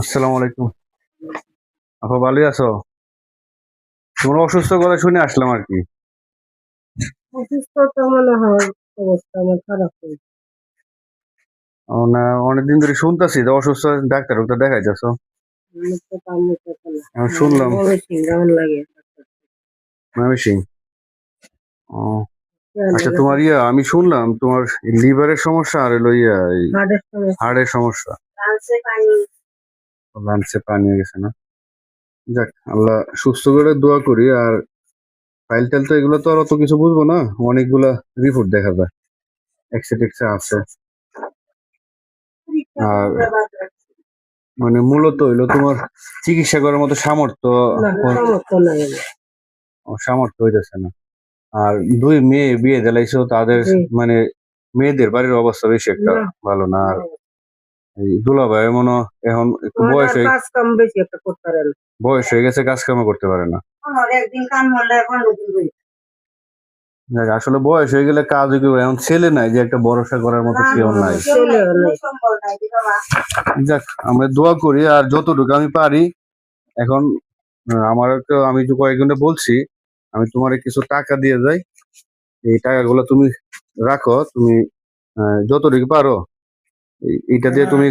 আসসালামু আলাইকুম। আপা ভালোই আছো? তোমার অসুস্থ কথা শুনে আসলাম আর কি। অসুস্থতা মনে হয় অবস্থা আমার খারাপ হয়েছে। না, অনেকদিন ধরে শুনতেছি যে অসুস্থ, ডাক্তার ওটা দেখাইতেছো। আমার তো কাম হইতেছে না। আমি শুনলাম বলেছি কেমন লাগে ময়মনসিং। ও কেন আচ্ছা, লাগে? তোমার আমি শুনলাম তোমার লিভারের সমস্যা আর হলো হার্টের সমস্যা। হার্টের সমস্যা। লাংসে পানি। লাঞ্চে পানি হয়ে গেছে না? যাক, আল্লাহ সুস্থ করে দোয়া করি। আর ফাইল টাইল তো এগুলো তো আর অত কিছু বুঝবো না, অনেকগুলা রিপোর্ট দেখা যায়, এক্সরে টেক্সরে আছে। আর মানে মূলত হইলো তোমার চিকিৎসা করার মতো সামর্থ্য না, সামর্থ্য নাই আমার। সামর্থ্য হইতেছে না। আর দুই মেয়ে বিয়ে দিলাইছো, তাদের জি। মানে মেয়েদের বাড়ির অবস্থা বেশি একটা না, ভালো না। আর এই দুলাভাই মনে হয় এখন একটু আমার বয়স আর হয়ে কাজ কাম বেশি একটা করতে পারে না। বয়স হয়ে গেছে, কাজকর্ম করতে পারে না। আমার একদিন কাম হলে 15 দিন ধরে। যাক, আসলে বয়স হয়ে গেলে কাজ কেউ এখন ছেলে নাই যে একটা ভরসা করার মতো কেউ নাই। ছেলেও নাই। যাক, আমরা দোয়া করি আর যতটুকু আমি পারি। এখন আমার তো আমি তো কয়েকজনে বলছি আমি তোমার কিছু টাকা দিয়ে যাই, এই টাকাগুলো তুমি রাখো। তুমি যতটুকু পারো এইটা দিয়ে তুমি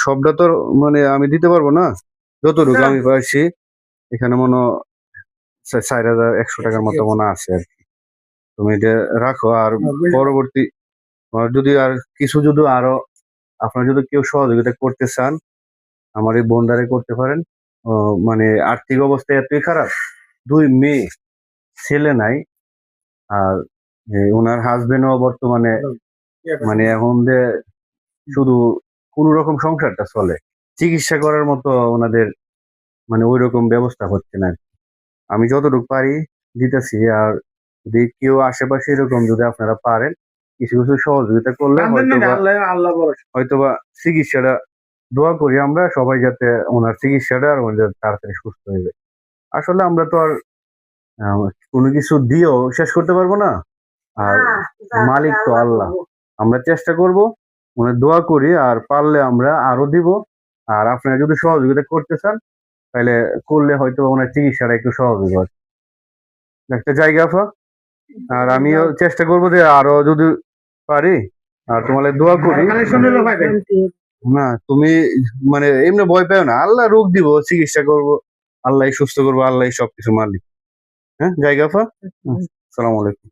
সবটা তো মানে আমি দিতে পারবো না, যতটুকু না, আমি পাইছি। এখানে মনে হয় 4,100 টাকার মতো মনে আছে আর কি। তুমি এটা রাখো। আর পরবর্তী যদি আর কিছু যদি আরো আপনার যদি কেউ সহযোগিতা করতে চান, আমার এই বোনদারে করতে পারেন। মানে আর্থিক অবস্থা এতই খারাপ, দুই মেয়ে, ছেলে নাই। আর ওনার হাজবেন্ডও বর্তমানে মানে এখন যে শুধু কোন রকম সংসারটা চলে, চিকিৎসা করার মতো ওনাদের মানে ওই রকম ব্যবস্থা হচ্ছে না। আমি যতটুকু পারি দিতেছি। আর যদি কেউ আশেপাশে এরকম যদি আপনারা পারেন কিছু কিছু সহযোগিতা করলে হয়তোবা চিকিৎসাটা, দোয়া করি আমরা সবাই যাতে ওনার চিকিৎসাটা আর ওনার যাতে তাড়াতাড়ি সুস্থ হয়ে যায়। আসলে আমরা তো আর আহ, কোনো কিছু দিয়েও শেষ করতে পারবো না। আর মালিক তো আল্লাহ। আমরা চেষ্টা করব, ওনার দোয়া করি, আর পারলে আমরা আরো দিব। আর আপনারা যদি সহযোগিতা করতে চান তাহলে করলে হয়তো ওনার চিকিৎসাটা একটু সহজ হবে একটা জায়গা আপা। আর আমিও চেষ্টা করবো যে আরো যদি পারি। আর তোমার দোয়া করি। না তুমি মানে এমনি ভয় পেও না, আল্লাহ রোগ দিব, চিকিৎসা করব, আল্লাহ সুস্থ করবো, আল্লাহ সবকিছু মালিক। হ্যাঁ, জায়গা আপা। সালাম আলাইকুম।